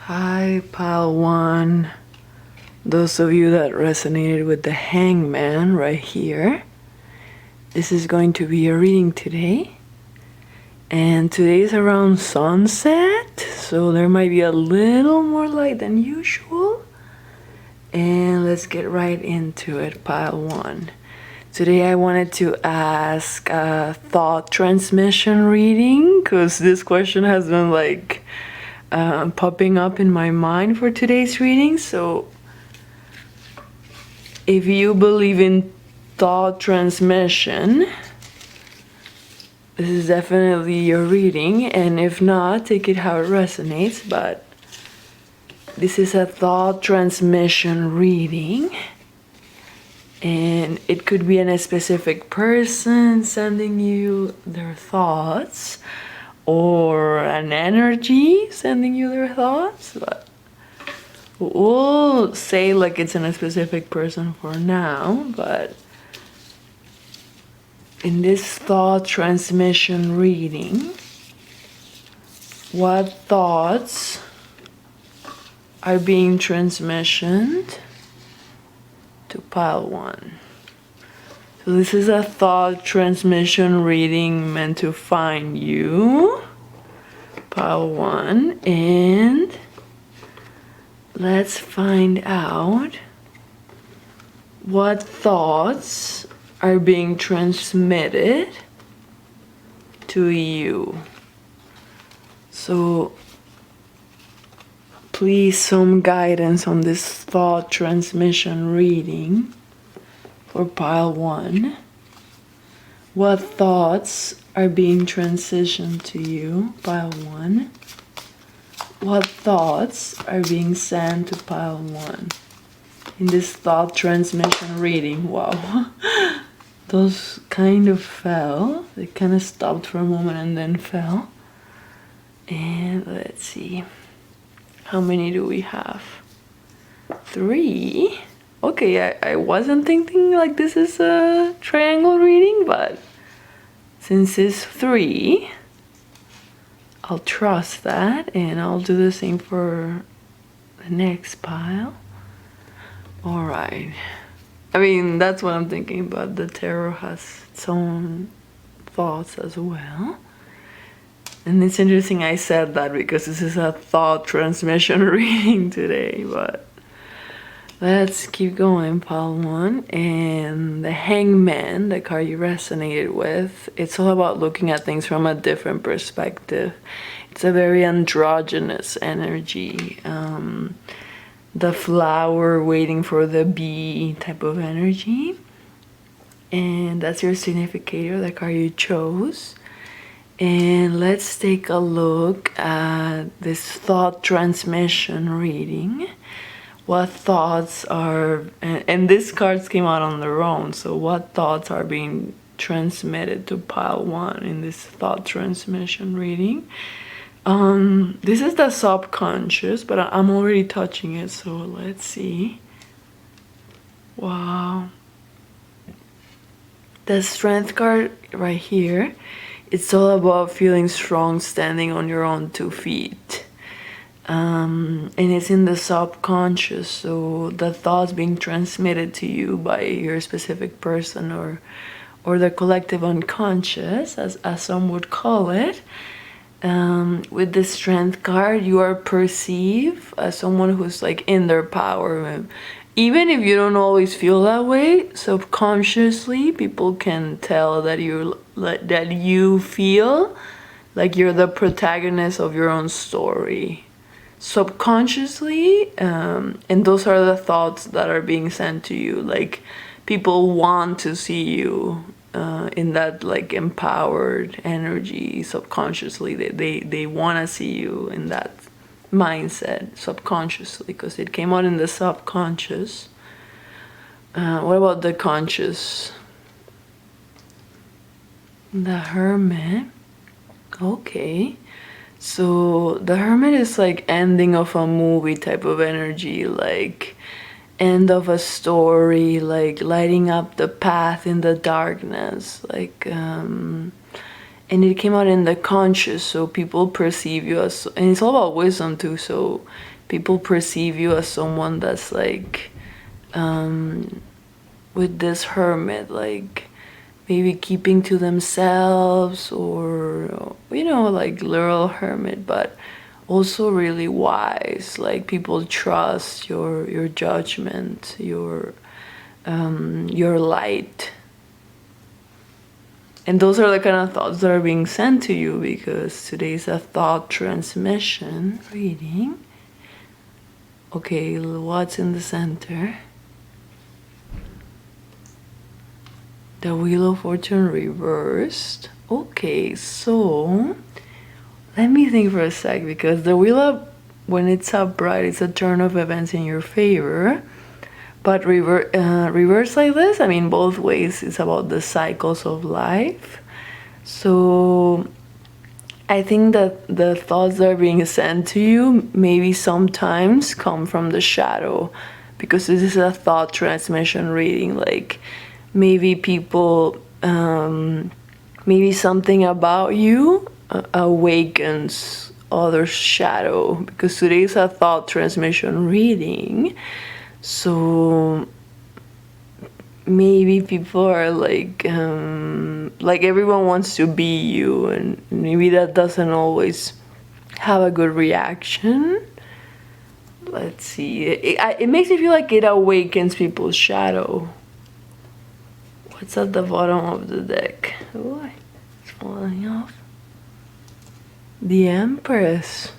Hi, Pile 1. Those of you that resonated with the hangman right here, this is going to be a reading today. And today is around sunset, so there might be a little more light than usual. And let's get right into it, Pile 1. Today I wanted to ask a thought transmission reading, because this question has been popping up in my mind for today's reading. So if you believe in thought transmission, this is definitely your reading, and if not, take it how it resonates. But this is a thought transmission reading, and it could be in a specific person sending you their thoughts, or an energy sending you their thoughts, but we'll say like it's in a specific person for now. But in this thought transmission reading, what thoughts are being transmissioned to Pile 1? So this is a thought transmission reading meant to find you, Pile 1, and let's find out what thoughts are being transmitted to you. So please, some guidance on this thought transmission reading for Pile 1. What thoughts are being transitioned to you, Pile 1? What thoughts are being sent to Pile 1 in this thought transmission reading? Wow. Those kind of fell. They kind of stopped for a moment and then fell. And let's see. How many do we have? 3. Okay, I wasn't thinking like this is a triangle reading, but since it's 3, I'll trust that, and I'll do the same for the next pile. All right. I mean, that's what I'm thinking, but the tarot has its own thoughts as well. And it's interesting I said that because this is a thought transmission reading today, but let's keep going, Pile 1. And the Hangman, the card you resonated with, it's all about looking at things from a different perspective. It's a very androgynous energy. The flower waiting for the bee type of energy. And that's your significator, the card you chose. And let's take a look at this thought transmission reading. What thoughts are, and these cards came out on their own, so what thoughts are being transmitted to Pile 1 in this thought transmission reading? This is the subconscious, but I'm already touching it, so let's see. Wow. The Strength card right here, it's all about feeling strong, standing on your own 2 feet. And it's in the subconscious, so the thoughts being transmitted to you by your specific person or the collective unconscious, as some would call it. With the Strength card, you are perceived as someone who's like in their power. Even if you don't always feel that way, subconsciously people can tell that you feel like you're the protagonist of your own story. Subconsciously, and those are the thoughts that are being sent to you. Like, people want to see you in that like empowered energy. Subconsciously, they want to see you in that mindset subconsciously, because it came out in the subconscious. What about the conscious? The Hermit. Okay. So the Hermit is like ending of a movie type of energy, like end of a story, like lighting up the path in the darkness, like and it came out in the conscious, so people perceive you as, and it's all about wisdom too, so people perceive you as someone that's like with this hermit, like maybe keeping to themselves, or like literal hermit, but also really wise. Like people trust your judgment, your light. And those are the kind of thoughts that are being sent to you, because today's a thought transmission reading. Okay, what's in the center? The Wheel of Fortune reversed. Okay, so let me think for a sec, because the wheel up, when it's upright, it's a turn of events in your favor. But reverse like this, I mean, both ways, it's about the cycles of life. So I think that the thoughts that are being sent to you maybe sometimes come from the shadow, because this is a thought transmission reading. Like maybe people, maybe something about you awakens other shadow, because today is a thought transmission reading. So maybe people are like everyone wants to be you, and maybe that doesn't always have a good reaction. Let's see, it makes me feel like it awakens people's shadow. What's at the bottom of the deck? Oh, it's falling off. The Empress.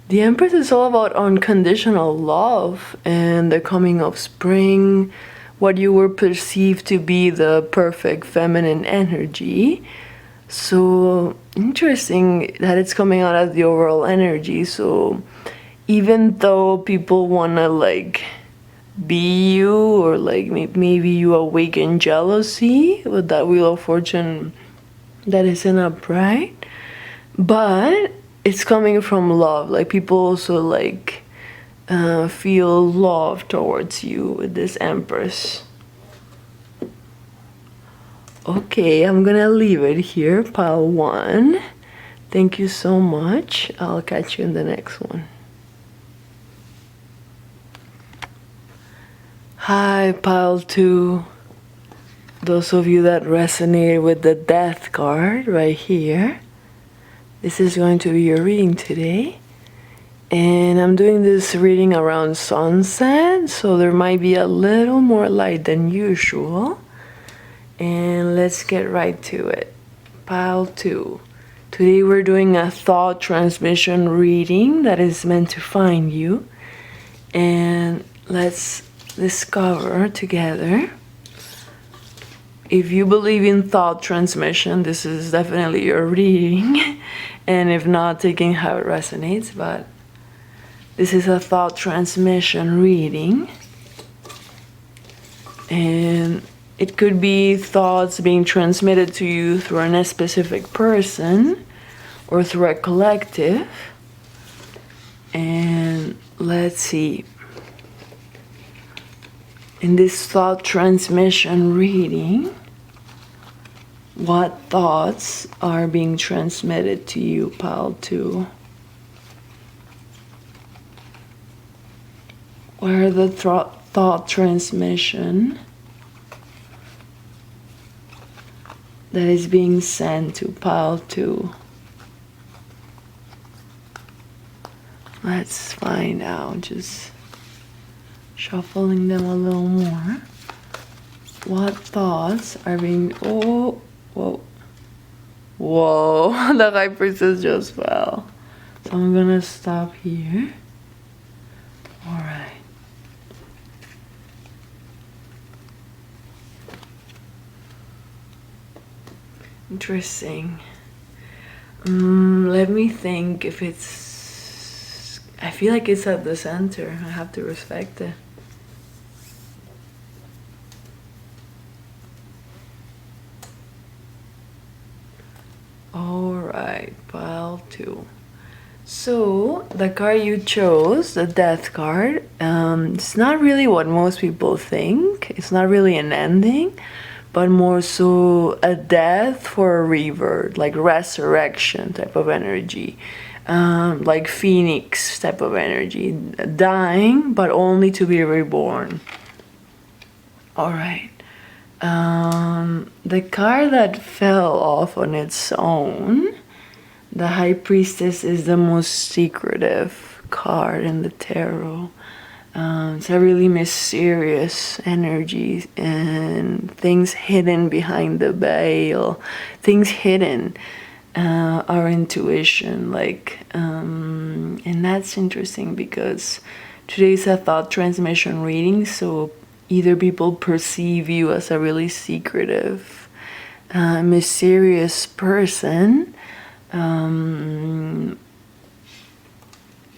The Empress is all about unconditional love and the coming of spring, what you were perceived to be the perfect feminine energy. So interesting that it's coming out as the overall energy. So even though people want to like be you, or like maybe you awaken jealousy with that Wheel of Fortune that isn't upright, but it's coming from love. Like people also like feel love towards you with this Empress. Okay, I'm gonna leave it here, pile 1. Thank you so much. I'll catch you in the next one. Hi, pile 2. Those of you that resonate with the Death card right here, this is going to be your reading today. And I'm doing this reading around sunset, so there might be a little more light than usual. And let's get right to it. Pile 2. Today we're doing a thought transmission reading that is meant to find you. And let's discover together. If you believe in thought transmission, this is definitely your reading. And if not, taking how it resonates. But this is a thought transmission reading. And it could be thoughts being transmitted to you through a specific person or through a collective. And let's see. In this thought transmission reading, what thoughts are being transmitted to you, pile 2? Where the thought transmission that is being sent to pile 2? Let's find out, just shuffling them a little more. What thoughts are being, oh, whoa, whoa, the High Priestess just fell. So I'm gonna stop here. All right. Interesting. Let me think if it's, I feel like it's at the center. I have to respect it. Alright, pile 2. So, the card you chose, the Death card, it's not really what most people think. It's not really an ending, but more so a death for a rebirth, like resurrection type of energy, like phoenix type of energy, dying but only to be reborn. All right. The card that fell off on its own, the High Priestess, is the most secretive card in the tarot. It's a really mysterious energy and things hidden behind the veil, things hidden, our intuition, like, and that's interesting because today's a thought transmission reading, so either people perceive you as a really secretive, mysterious person.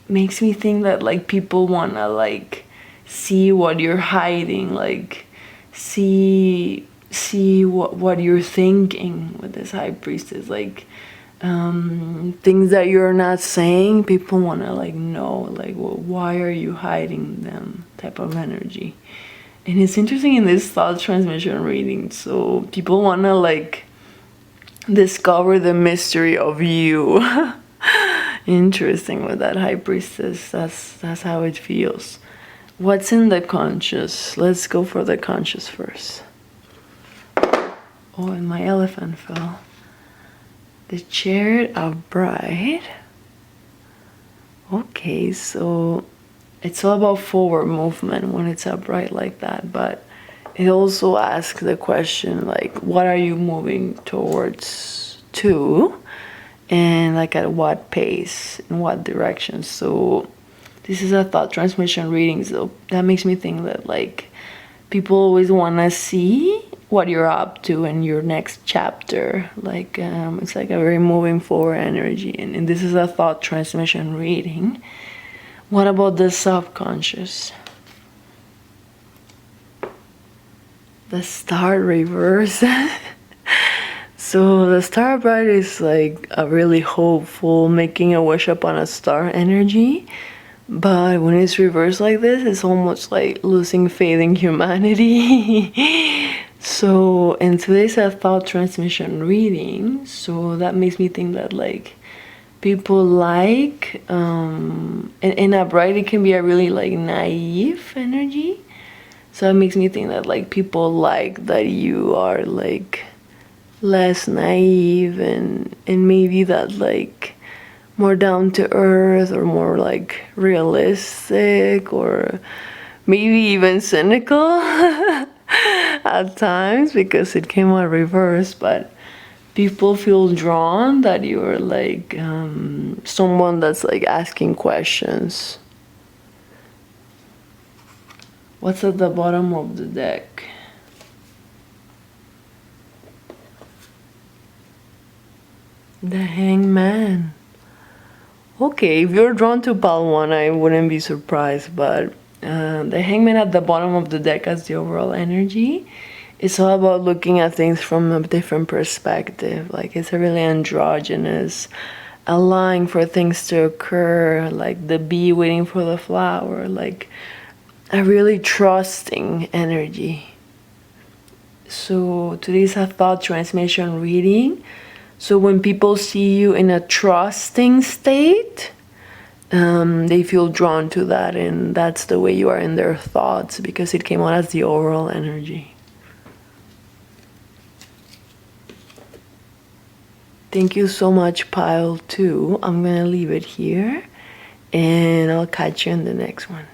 Makes me think that like people wanna like see what you're hiding, like see what you're thinking with this High Priestess, like things that you're not saying. People wanna like know, like, well, why are you hiding them, type of energy. And it's interesting in this thought transmission reading, so people wanna like discover the mystery of you. Interesting with that High Priestess. That's how it feels. What's in the conscious? Let's go for the conscious first. Oh, and my elephant fell. The Chariot of Bride. Okay, so it's all about forward movement when it's upright like that, but it also asks the question like, what are you moving towards to? And like at what pace, in what direction. So this is a thought transmission reading, so that makes me think that like people always want to see what you're up to in your next chapter, like it's like a very moving forward energy, and this is a thought transmission reading. What about the subconscious? The Star reverse. So the Star Bride is like a really hopeful, making a wish upon a star energy. But when it's reversed like this, it's almost like losing faith in humanity. So, and today's a thought transmission reading. So that makes me think that like people like, in a bride, it can be a really like naive energy. So it makes me think that like people like that you are like less naive and maybe that like more down to earth or more like realistic or maybe even cynical at times because it came out reversed, but people feel drawn that you're like someone that's like asking questions. What's at the bottom of the deck? The Hangman. Okay, if you're drawn to pile 1, I wouldn't be surprised, but the Hangman at the bottom of the deck as the overall energy, it's all about looking at things from a different perspective. Like it's a really androgynous, allowing for things to occur, like the bee waiting for the flower, like a really trusting energy. So today's a thought transmission reading. So when people see you in a trusting state, they feel drawn to that, and that's the way you are in their thoughts because it came out as the overall energy. Thank you so much, pile 2. I'm gonna leave it here, and I'll catch you in the next one.